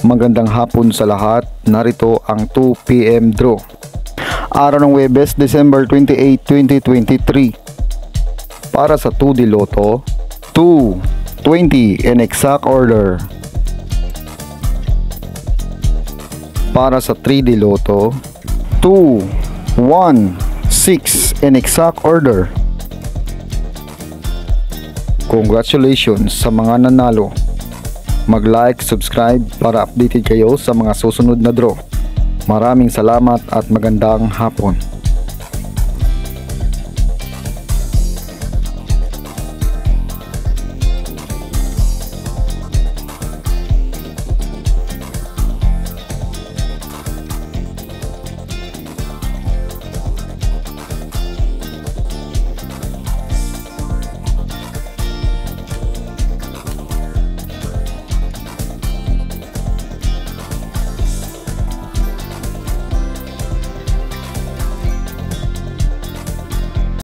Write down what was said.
Magandang hapon sa lahat. Narito ang 2 PM draw. Araw ng Huwebes, December 28, 2023. Para sa 2D Lotto, 2, 20 in exact order. Para sa 3D Lotto, 2, 1, 6 in exact order. Congratulations sa mga nanalo. Mag-like, subscribe para updated kayo sa mga susunod na draw. Maraming salamat at magandang hapon.